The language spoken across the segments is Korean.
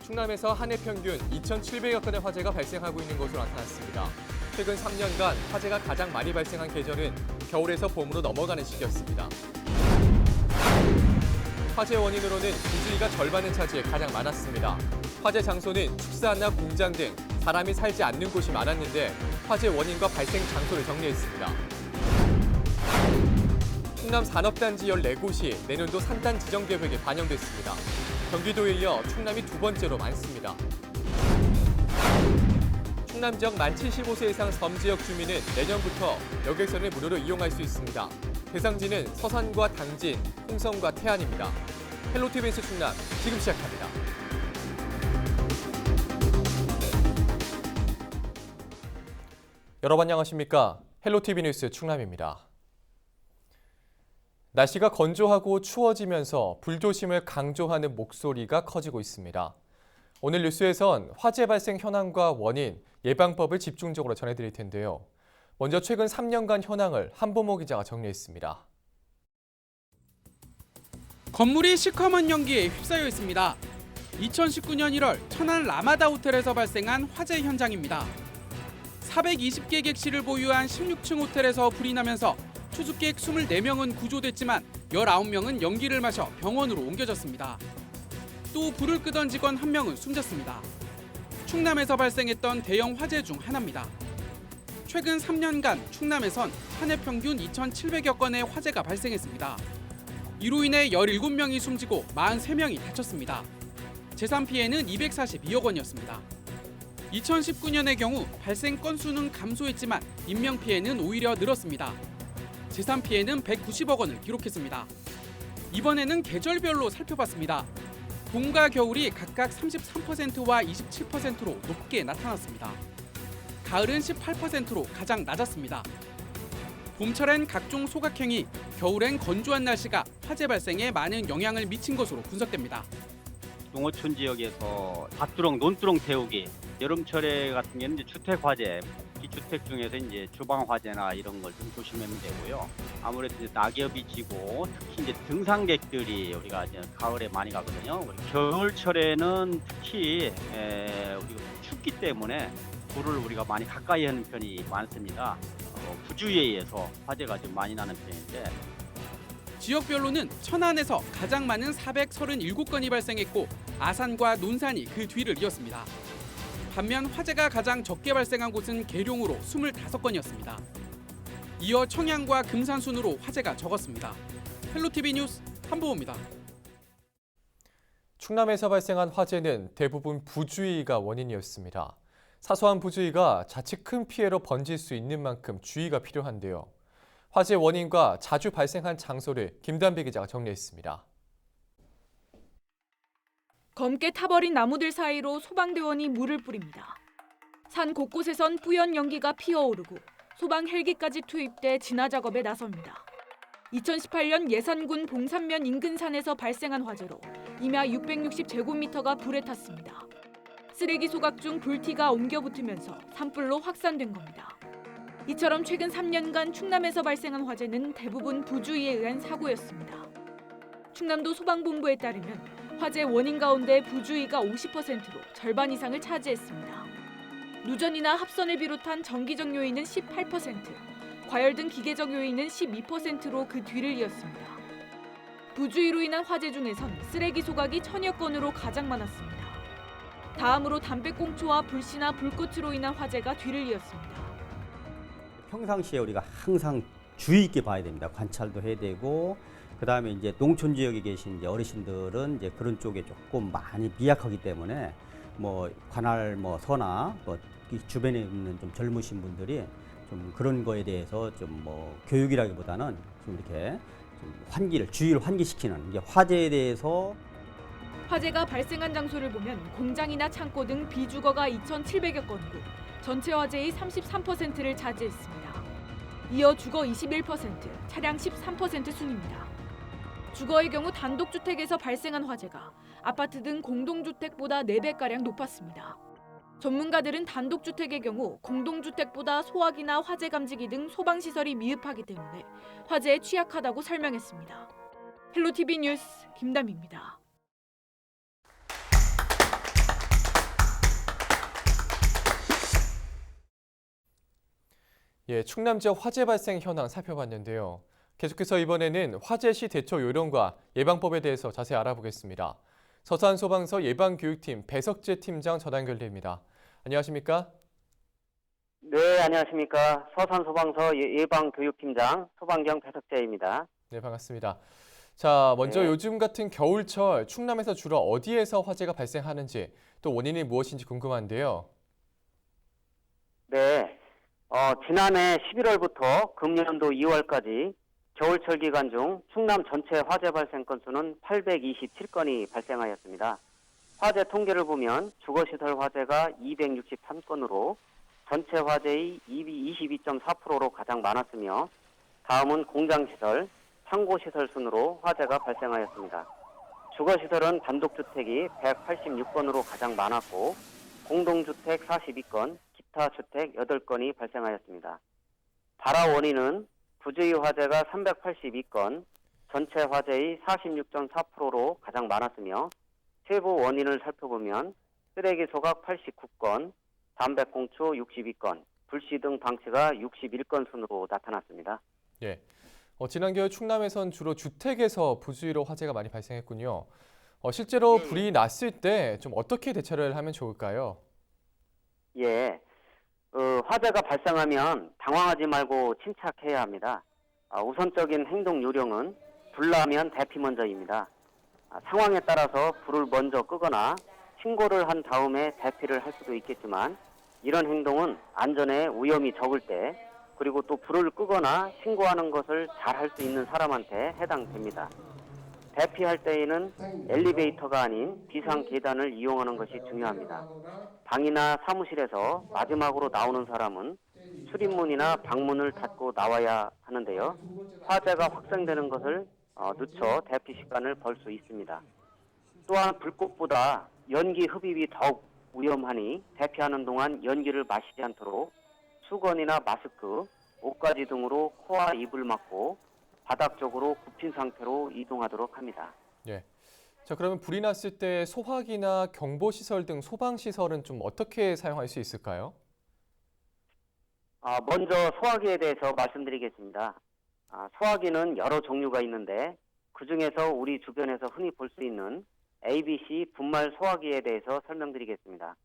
충남에서 한 해 평균 2,700여 건의 화재가 발생하고 있는 것으로 나타났습니다. 최근 3년간 화재가 가장 많이 발생한 계절은 겨울에서 봄으로 넘어가는 시기였습니다. 화재 원인으로는 부주의가 절반을 차지해 가장 많았습니다. 화재 장소는 축사나 공장 등 사람이 살지 않는 곳이 많았는데 화재 원인과 발생 장소를 정리했습니다. 충남 산업단지 14곳이 내년도 산단 지정 계획에 반영됐습니다. 경기도에 이어 충남이 두 번째로 많습니다. 충남 지역 만 75세 이상 섬지역 주민은 내년부터 여객선을 무료로 이용할 수 있습니다. 대상지는 서산과 당진, 홍성과 태안입니다. 헬로티비 뉴스 충남 지금 시작합니다. 여러분 안녕하십니까? 헬로티비 뉴스 충남입니다. 날씨가 건조하고 추워지면서 불조심을 강조하는 목소리가 커지고 있습니다. 오늘 뉴스에선 화재 발생 현황과 원인, 예방법을 집중적으로 전해드릴 텐데요. 먼저 최근 3년간 현황을 한보모 기자가 정리했습니다. 건물이 시커먼 연기에 휩싸여 있습니다. 2019년 1월 천안 라마다 호텔에서 발생한 화재 현장입니다. 420개 객실을 보유한 16층 호텔에서 불이 나면서 투숙객 24명은 구조됐지만 19명은 연기를 마셔 병원으로 옮겨졌습니다. 또 불을 끄던 직원 1명은 숨졌습니다. 충남에서 발생했던 대형 화재 중 하나입니다. 최근 3년간 충남에선 한 해 평균 2,700여 건의 화재가 발생했습니다. 이로 인해 17명이 숨지고 43명이 다쳤습니다. 재산 피해는 242억 원이었습니다. 2019년의 경우 발생 건수는 감소했지만 인명 피해는 오히려 늘었습니다. 재산 피해는 190억 원을 기록했습니다. 이번에는 계절별로 살펴봤습니다. 봄과 겨울이 각각 33%와 27%로 높게 나타났습니다. 가을은 18%로 가장 낮았습니다. 봄철엔 각종 소각행위, 겨울엔 건조한 날씨가 화재 발생에 많은 영향을 미친 것으로 분석됩니다. 농어촌 지역에서 밭두렁, 논두렁 태우기, 여름철에 같은 경우는 이제 주택 화재, 기주택 중에서 이제 주방 화재나 이런 걸 좀 조심하면 되고요. 아무래도 이제 낙엽이 지고 특히 이제 등산객들이 우리가 이제 가을에 많이 가거든요. 겨울철에는 특히 우리가 춥기 때문에 불을 우리가 많이 가까이 하는 편이 많습니다. 부주의에 의해서 화재가 좀 많이 나는 편인데. 지역별로는 천안에서 가장 많은 437건이 발생했고 아산과 논산이 그 뒤를 이었습니다. 반면 화재가 가장 적게 발생한 곳은 계룡으로 25건이었습니다. 이어 청양과 금산 순으로 화재가 적었습니다. 헬로티비 뉴스 한보호입니다. 충남에서 발생한 화재는 대부분 부주의가 원인이었습니다. 사소한 부주의가 자칫 큰 피해로 번질 수 있는 만큼 주의가 필요한데요. 화재 원인과 자주 발생한 장소를 김단비 기자가 정리했습니다. 검게 타버린 나무들 사이로 소방대원이 물을 뿌립니다. 산 곳곳에선 뿌연 연기가 피어오르고 소방 헬기까지 투입돼 진화 작업에 나섭니다. 2018년 예산군 봉산면 인근 산에서 발생한 화재로 임야 660제곱미터가 불에 탔습니다. 쓰레기 소각 중 불티가 옮겨 붙으면서 산불로 확산된 겁니다. 이처럼 최근 3년간 충남에서 발생한 화재는 대부분 부주의에 의한 사고였습니다. 충남도 소방본부에 따르면 화재 원인 가운데 부주의가 50%로 절반 이상을 차지했습니다. 누전이나 합선을 비롯한 정기적 요인은 18%, 과열 등 기계적 요인은 12%로 그 뒤를 이었습니다. 부주의로 인한 화재 중에선 쓰레기 소각이 1000여 건으로 가장 많았습니다. 다음으로 담배꽁초와 불씨나 불꽃으로 인한 화재가 뒤를 이었습니다. 평상시에 우리가 항상 주의 있게 봐야 됩니다. 관찰도 해야 되고, 그다음에 이제 농촌 지역에 계신 이제 어르신들은 이제 그런 쪽에 조금 많이 미약하기 때문에 관할 서나 이 주변에 있는 좀 젊으신 분들이 좀 그런 거에 대해서 좀 교육이라기보다는 좀 이렇게 좀 주의를 환기시키는 이게 화재에 대해서. 화재가 발생한 장소를 보면 공장이나 창고 등 비주거가 2,700여 건이고 전체 화재의 33%를 차지했습니다. 이어 주거 21%, 차량 13% 순입니다. 주거의 경우 단독주택에서 발생한 화재가 아파트 등 공동주택보다 4배가량 높았습니다. 전문가들은 단독주택의 경우 공동주택보다 소화기나 화재 감지기 등 소방시설이 미흡하기 때문에 화재에 취약하다고 설명했습니다. 헬로티비 뉴스 김담입니다. 예, 충남 지역 화재 발생 현황 살펴봤는데요. 계속해서 이번에는 화재 시 대처 요령과 예방법에 대해서 자세히 알아보겠습니다. 서산소방서 예방교육팀 배석재 팀장 전화 연결됩니다. 안녕하십니까? 네, 안녕하십니까. 서산소방서 예방교육팀장 소방경 배석재입니다. 네, 반갑습니다. 자, 먼저 네. 요즘 같은 겨울철 충남에서 주로 어디에서 화재가 발생하는지 또 원인이 무엇인지 궁금한데요. 네, 지난해 11월부터 금년도 2월까지 겨울철 기간 중 충남 전체 화재 발생 건수는 827건이 발생하였습니다. 화재 통계를 보면 주거시설 화재가 263건으로 전체 화재의 22.4%로 가장 많았으며 다음은 공장시설, 창고시설 순으로 화재가 발생하였습니다. 주거시설은 단독주택이 186건으로 가장 많았고 공동주택 42건, 기타 주택 8건이 발생하였습니다. 발화 원인은 부주의 화재가 382건, 전체 화재의 46.4%로 가장 많았으며 세부 원인을 살펴보면 쓰레기 소각 89건, 담배꽁초 62건, 불씨 등 방치가 61건 순으로 나타났습니다. 예. 지난 겨울 충남에선 주로 주택에서 부주의로 화재가 많이 발생했군요. 실제로 불이 났을 때 좀 어떻게 대처를 하면 좋을까요? 예, 화재가 발생하면 당황하지 말고 침착해야 합니다. 우선적인 행동 요령은 불나면 대피 먼저입니다. 상황에 따라서 불을 먼저 끄거나 신고를 한 다음에 대피를 할 수도 있겠지만 이런 행동은 안전에 위험이 적을 때 그리고 또 불을 끄거나 신고하는 것을 잘 할 수 있는 사람한테 해당됩니다. 대피할 때에는 엘리베이터가 아닌 비상 계단을 이용하는 것이 중요합니다. 방이나 사무실에서 마지막으로 나오는 사람은 출입문이나 방문을 닫고 나와야 하는데요. 화재가 확산되는 것을 늦춰 대피 시간을 벌 수 있습니다. 또한 불꽃보다 연기 흡입이 더욱 위험하니 대피하는 동안 연기를 마시지 않도록 수건이나 마스크, 옷가지 등으로 코와 입을 막고 바닥 쪽으로 굽힌 상태로 이동하도록 합니다. 예. 자, 그러면 불이 났을 때 소화기나 경보시설 등 소방시설은 좀 어떻게 사용할 수 있을까요? 먼저 소화기에 대해서 말씀드리겠습니다. 소화기는 여러 종류가 있는데 그중에서 우리 주변에서 흔히 볼 수 있는 ABC 분말 소화기에 대해서 설명드리겠습니다.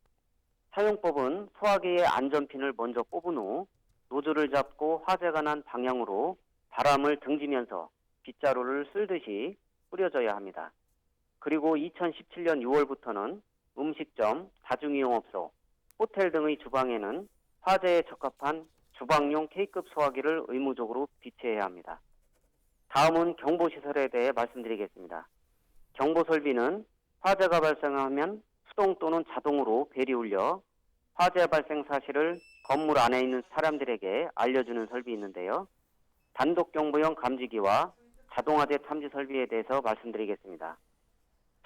사용법은 소화기의 안전핀을 먼저 뽑은 후 노즐을 잡고 화재가 난 방향으로 바람을 등지면서 빗자루를 쓸듯이 뿌려줘야 합니다. 그리고 2017년 6월부터는 음식점, 다중이용업소, 호텔 등의 주방에는 화재에 적합한 주방용 K급 소화기를 의무적으로 비치해야 합니다. 다음은 경보시설에 대해 말씀드리겠습니다. 경보설비는 화재가 발생하면 수동 또는 자동으로 벨이 울려 화재 발생 사실을 건물 안에 있는 사람들에게 알려주는 설비인데요. 단독 경보용 감지기와 자동화재 탐지 설비에 대해서 말씀드리겠습니다.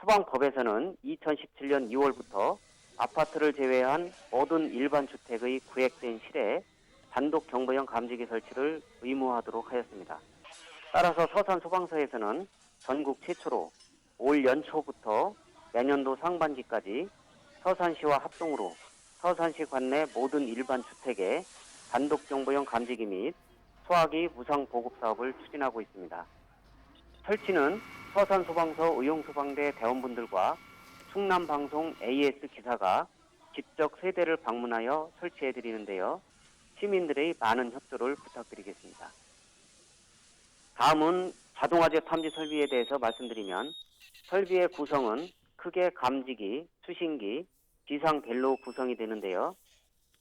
소방법에서는 2017년 2월부터 아파트를 제외한 모든 일반 주택의 구획된 실에 단독 경보용 감지기 설치를 의무화하도록 하였습니다. 따라서 서산소방서에서는 전국 최초로 올 연초부터 내년도 상반기까지 서산시와 합동으로 서산시 관내 모든 일반 주택에 단독 경보용 감지기 및 소화기 무상 보급 사업을 추진하고 있습니다. 설치는 서산소방서 의용소방대 대원분들과 충남방송 AS 기사가 직접 세대를 방문하여 설치해드리는데요. 시민들의 많은 협조를 부탁드리겠습니다. 다음은 자동화재 탐지 설비에 대해서 말씀드리면 설비의 구성은 크게 감지기, 수신기, 비상벨로 구성이 되는데요.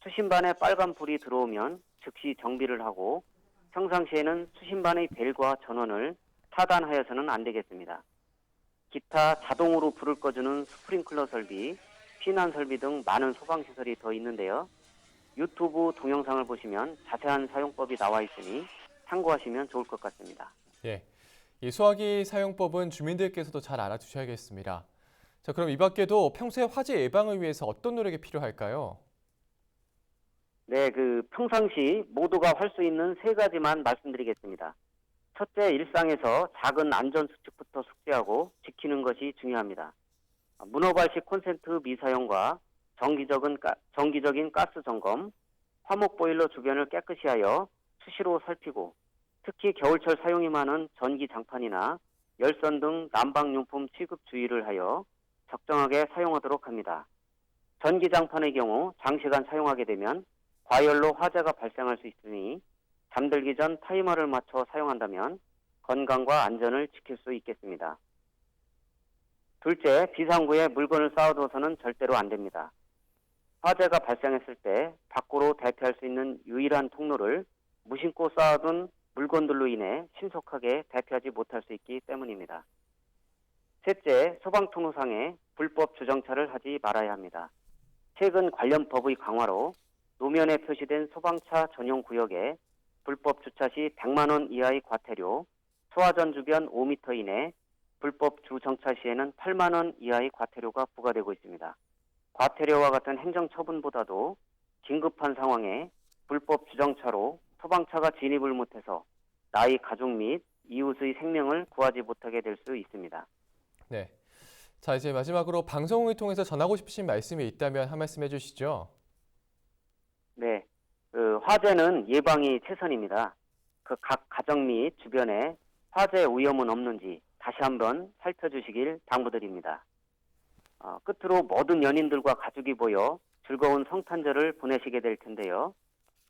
수신반에 빨간 불이 들어오면 즉시 정비를 하고 평상시에는 수신반의 벨과 전원을 차단하여서는 안 되겠습니다. 기타 자동으로 불을 꺼주는 스프링클러 설비, 피난 설비 등 많은 소방시설이 더 있는데요. 유튜브 동영상을 보시면 자세한 사용법이 나와 있으니 참고하시면 좋을 것 같습니다. 예. 이 소화기 사용법은 주민들께서도 잘 알아두셔야겠습니다. 자, 그럼 이 밖에도 평소에 화재 예방을 위해서 어떤 노력이 필요할까요? 네, 평상시 모두가 할 수 있는 세 가지만 말씀드리겠습니다. 첫째, 일상에서 작은 안전수칙부터 숙지하고 지키는 것이 중요합니다. 문어발식 콘센트 미사용과 정기적인 가스 점검, 화목 보일러 주변을 깨끗이 하여 수시로 살피고 특히 겨울철 사용이 많은 전기 장판이나 열선 등 난방용품 취급 주의를 하여 적정하게 사용하도록 합니다. 전기 장판의 경우 장시간 사용하게 되면 과열로 화재가 발생할 수 있으니 잠들기 전 타이머를 맞춰 사용한다면 건강과 안전을 지킬 수 있겠습니다. 둘째, 비상구에 물건을 쌓아둬서는 절대로 안 됩니다. 화재가 발생했을 때 밖으로 대피할 수 있는 유일한 통로를 무심코 쌓아둔 물건들로 인해 신속하게 대피하지 못할 수 있기 때문입니다. 셋째, 소방통로상에 불법 주정차를 하지 말아야 합니다. 최근 관련 법의 강화로 노면에 표시된 소방차 전용 구역에 불법 주차 시 100만 원 이하의 과태료, 소화전 주변 5m 이내 불법 주정차 시에는 8만 원 이하의 과태료가 부과되고 있습니다. 과태료와 같은 행정처분보다도 긴급한 상황에 불법 주정차로 소방차가 진입을 못해서 나의 가족 및 이웃의 생명을 구하지 못하게 될 수 있습니다. 네. 자, 이제 마지막으로 방송을 통해서 전하고 싶으신 말씀이 있다면 한 말씀 해주시죠. 네, 화재는 예방이 최선입니다. 각 가정 및 주변에 화재 위험은 없는지 다시 한번 살펴주시길 당부드립니다. 끝으로 모든 연인들과 가족이 모여 즐거운 성탄절을 보내시게 될 텐데요.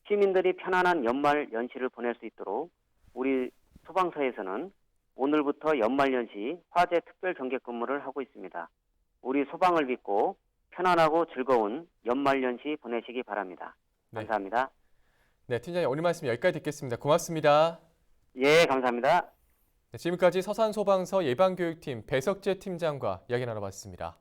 시민들이 편안한 연말 연시를 보낼 수 있도록 우리 소방서에서는 오늘부터 연말 연시 화재 특별 경계 근무를 하고 있습니다. 우리 소방을 믿고 편안하고 즐거운 연말 연시 보내시기 바랍니다. 네. 감사합니다. 네, 팀장님 오늘 말씀 여기까지 듣겠습니다. 고맙습니다. 예, 감사합니다. 네, 지금까지 서산소방서 예방교육팀 배석재 팀장과 이야기 나눠봤습니다.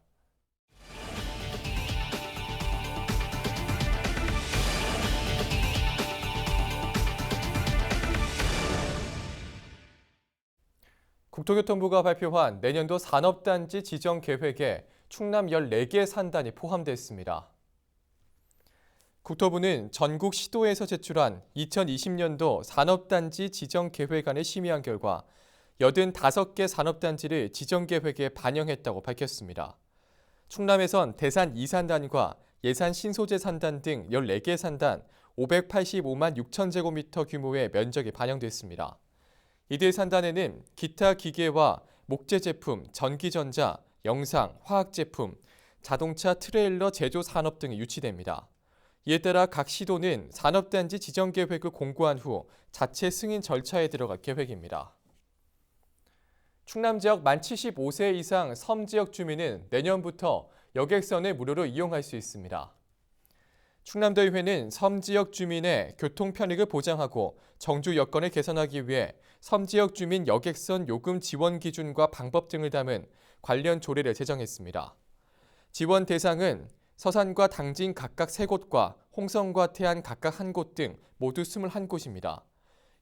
국토교통부가 발표한 내년도 산업단지 지정 계획에 충남 14개 산단이 포함됐습니다. 국토부는 전국 시도에서 제출한 2020년도 산업단지 지정 계획안을 심의한 결과 85개 산업단지를 지정 계획에 반영했다고 밝혔습니다. 충남에선 대산 2산단과 예산 신소재 산단 등 14개 산단 585만 6천 제곱미터 규모의 면적이 반영됐습니다. 이들 산단에는 기타 기계와 목재 제품, 전기전자, 영상, 화학 제품, 자동차 트레일러 제조 산업 등이 유치됩니다. 이에 따라 각 시도는 산업단지 지정 계획을 공고한 후 자체 승인 절차에 들어갈 계획입니다. 충남 지역 만 75세 이상 섬 지역 주민은 내년부터 여객선을 무료로 이용할 수 있습니다. 충남도의회는 섬 지역 주민의 교통 편익을 보장하고 정주 여건을 개선하기 위해 섬 지역 주민 여객선 요금 지원 기준과 방법 등을 담은 관련 조례를 제정했습니다. 지원 대상은 서산과 당진 각각 3곳과 홍성과 태안 각각 1곳 등 모두 21곳입니다.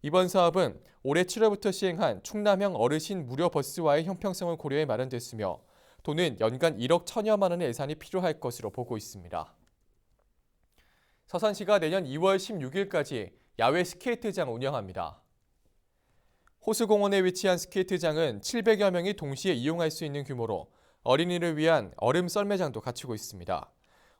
이번 사업은 올해 7월부터 시행한 충남형 어르신 무료 버스와의 형평성을 고려해 마련됐으며 도는 연간 1억 1천여만 원의 예산이 필요할 것으로 보고 있습니다. 서산시가 내년 2월 16일까지 야외 스케이트장을 운영합니다. 호수공원에 위치한 스케이트장은 700여 명이 동시에 이용할 수 있는 규모로 어린이를 위한 얼음 썰매장도 갖추고 있습니다.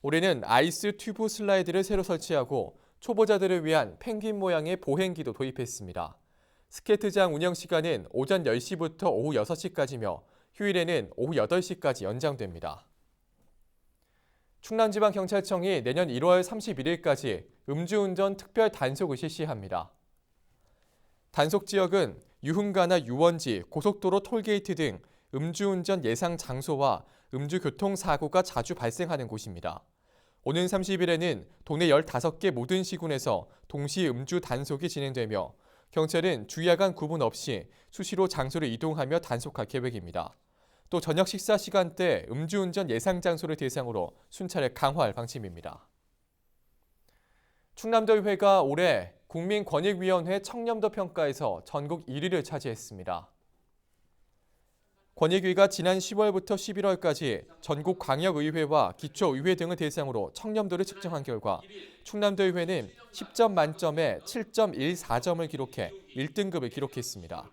올해는 아이스 튜브 슬라이드를 새로 설치하고 초보자들을 위한 펭귄 모양의 보행기도 도입했습니다. 스케이트장 운영 시간은 오전 10시부터 오후 6시까지며 휴일에는 오후 8시까지 연장됩니다. 충남지방경찰청이 내년 1월 31일까지 음주운전 특별 단속을 실시합니다. 단속 지역은 유흥가나 유원지, 고속도로 톨게이트 등 음주운전 예상 장소와 음주교통사고가 자주 발생하는 곳입니다. 오는 30일에는 도내 15개 모든 시군에서 동시 음주 단속이 진행되며 경찰은 주야간 구분 없이 수시로 장소를 이동하며 단속할 계획입니다. 또 저녁 식사 시간대 음주운전 예상 장소를 대상으로 순찰을 강화할 방침입니다. 충남도의회가 올해 국민권익위원회 청렴도 평가에서 전국 1위를 차지했습니다. 권익위가 지난 10월부터 11월까지 전국 광역의회와 기초의회 등을 대상으로 청렴도를 측정한 결과 충남도의회는 10점 만점에 7.14점을 기록해 1등급을 기록했습니다.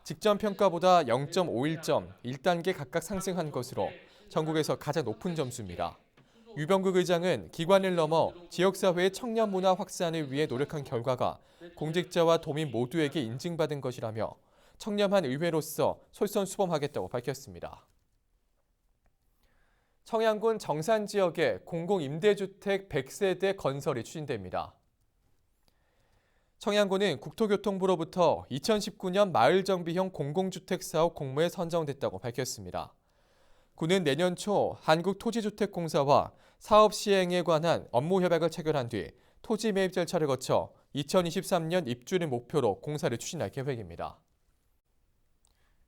직전 평가보다 0.51점, 1단계 각각 상승한 것으로 전국에서 가장 높은 점수입니다. 유병국 의장은 기관을 넘어 지역사회의 청년 문화 확산을 위해 노력한 결과가 공직자와 도민 모두에게 인증받은 것이라며 청렴한 의회로서 솔선수범하겠다고 밝혔습니다. 청양군 정산 지역에 공공임대주택 100세대 건설이 추진됩니다. 청양군은 국토교통부로부터 2019년 마을정비형 공공주택 사업 공모에 선정됐다고 밝혔습니다. 군은 내년 초 한국토지주택공사와 사업 시행에 관한 업무 협약을 체결한 뒤 토지 매입 절차를 거쳐 2023년 입주를 목표로 공사를 추진할 계획입니다.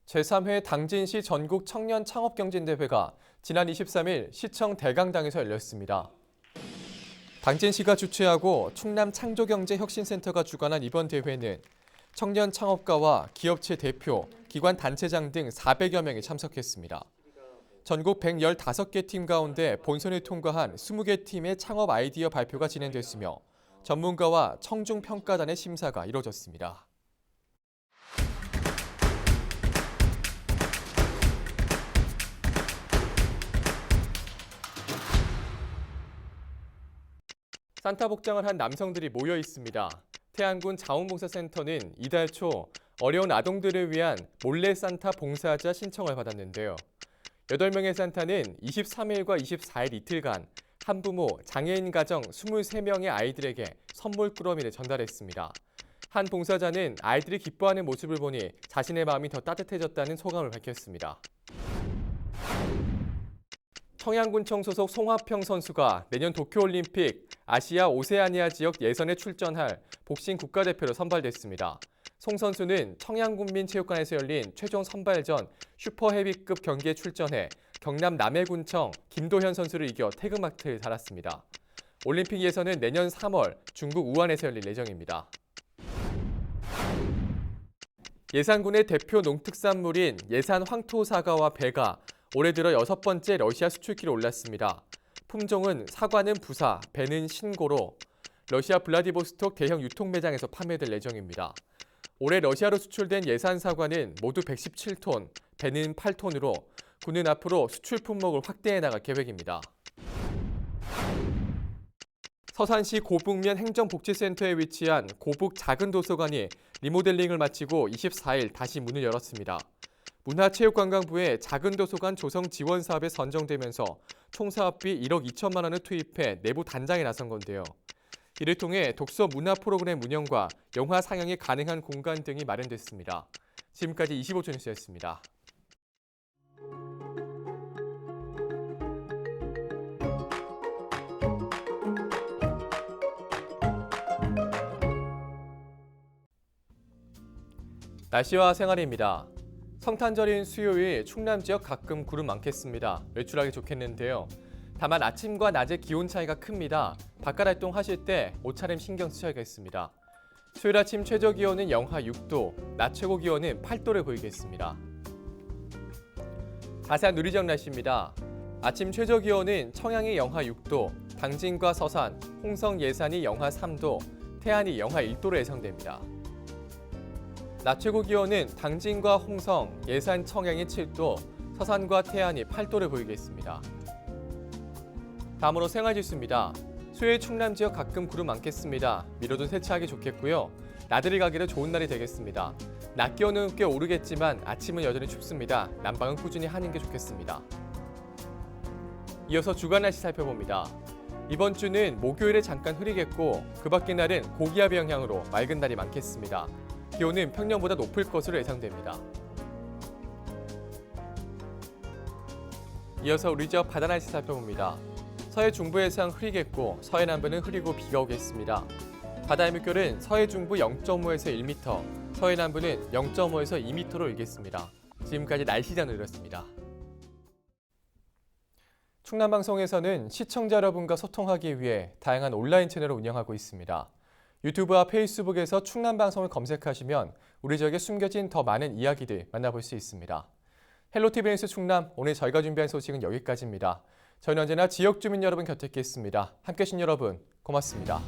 제3회 당진시 전국 청년 창업경진대회가 지난 23일 시청 대강당에서 열렸습니다. 당진시가 주최하고 충남창조경제혁신센터가 주관한 이번 대회는 청년 창업가와 기업체 대표, 기관 단체장 등 400여 명이 참석했습니다. 전국 115개 팀 가운데 본선을 통과한 20개 팀의 창업 아이디어 발표가 진행됐으며 전문가와 청중평가단의 심사가 이뤄졌습니다. 산타 복장을 한 남성들이 모여 있습니다. 태안군 자원봉사센터는 이달 초 어려운 아동들을 위한 몰래 산타 봉사자 신청을 받았는데요. 8명의 산타는 23일과 24일 이틀간 한부모, 장애인 가정 23명의 아이들에게 선물 꾸러미를 전달했습니다. 한 봉사자는 아이들이 기뻐하는 모습을 보니 자신의 마음이 더 따뜻해졌다는 소감을 밝혔습니다. 청양군청 소속 송화평 선수가 내년 도쿄올림픽 아시아 오세아니아 지역 예선에 출전할 복싱 국가대표로 선발됐습니다. 송 선수는 청양군민체육관에서 열린 최종 선발전 슈퍼헤비급 경기에 출전해 경남 남해군청 김도현 선수를 이겨 태극마크를 달았습니다. 올림픽 예선은 내년 3월 중국 우한에서 열릴 예정입니다. 예산군의 대표 농특산물인 예산 황토사과와 배가 올해 들어 6번째 러시아 수출기로 올랐습니다. 품종은 사과는 부사, 배는 신고로 러시아 블라디보스톡 대형 유통매장에서 판매될 예정입니다. 올해 러시아로 수출된 예산 사과는 모두 117톤, 배는 8톤으로 군은 앞으로 수출 품목을 확대해 나갈 계획입니다. 서산시 고북면 행정복지센터에 위치한 고북 작은 도서관이 리모델링을 마치고 24일 다시 문을 열었습니다. 문화체육관광부의 작은 도서관 조성 지원 사업에 선정되면서 총 사업비 1억 2천만 원을 투입해 내부 단장에 나선 건데요. 이를 통해 독서 문화 프로그램 운영과 영화 상영이 가능한 공간 등이 마련됐습니다. 지금까지 25초 뉴스였습니다. 날씨와 생활입니다. 성탄절인 수요일 충남 지역 가끔 구름 많겠습니다. 외출하기 좋겠는데요. 다만 아침과 낮의 기온 차이가 큽니다. 바깥 활동하실 때 옷차림 신경 쓰셔야겠습니다. 수요일 아침 최저 기온은 영하 6도, 낮 최고 기온은 8도를 보이겠습니다. 자세한 누리지역 날씨입니다. 아침 최저 기온은 청양이 영하 6도, 당진과 서산, 홍성 예산이 영하 3도, 태안이 영하 1도로 예상됩니다. 낮 최고 기온은 당진과 홍성, 예산, 청양이 7도, 서산과 태안이 8도를 보이겠습니다. 다음으로 생활지수입니다. 수요일 충남 지역 가끔 구름 많겠습니다. 미뤄둔 세차하기 좋겠고요. 나들이 가기를 좋은 날이 되겠습니다. 낮 기온은 꽤 오르겠지만 아침은 여전히 춥습니다. 난방은 꾸준히 하는 게 좋겠습니다. 이어서 주간 날씨 살펴봅니다. 이번 주는 목요일에 잠깐 흐리겠고 그 밖의 날은 고기압의 영향으로 맑은 날이 많겠습니다. 기온은 평년보다 높을 것으로 예상됩니다. 이어서 우리 지역 바다 날씨 살펴봅니다. 서해 중부 해상 흐리겠고 서해 남부는 흐리고 비가 오겠습니다. 바다의 물결은 서해 중부 0.5에서 1m, 서해 남부는 0.5에서 2m로 일겠습니다. 지금까지 날씨 전해드렸습니다. 충남방송에서는 시청자 여러분과 소통하기 위해 다양한 온라인 채널을 운영하고 있습니다. 유튜브와 페이스북에서 충남방송을 검색하시면 우리 지역에 숨겨진 더 많은 이야기들 만나볼 수 있습니다. 헬로티비 뉴스 충남, 오늘 저희가 준비한 소식은 여기까지입니다. 저희는 언제나 지역 주민 여러분 곁에 있겠습니다. 함께해 주신 여러분 고맙습니다.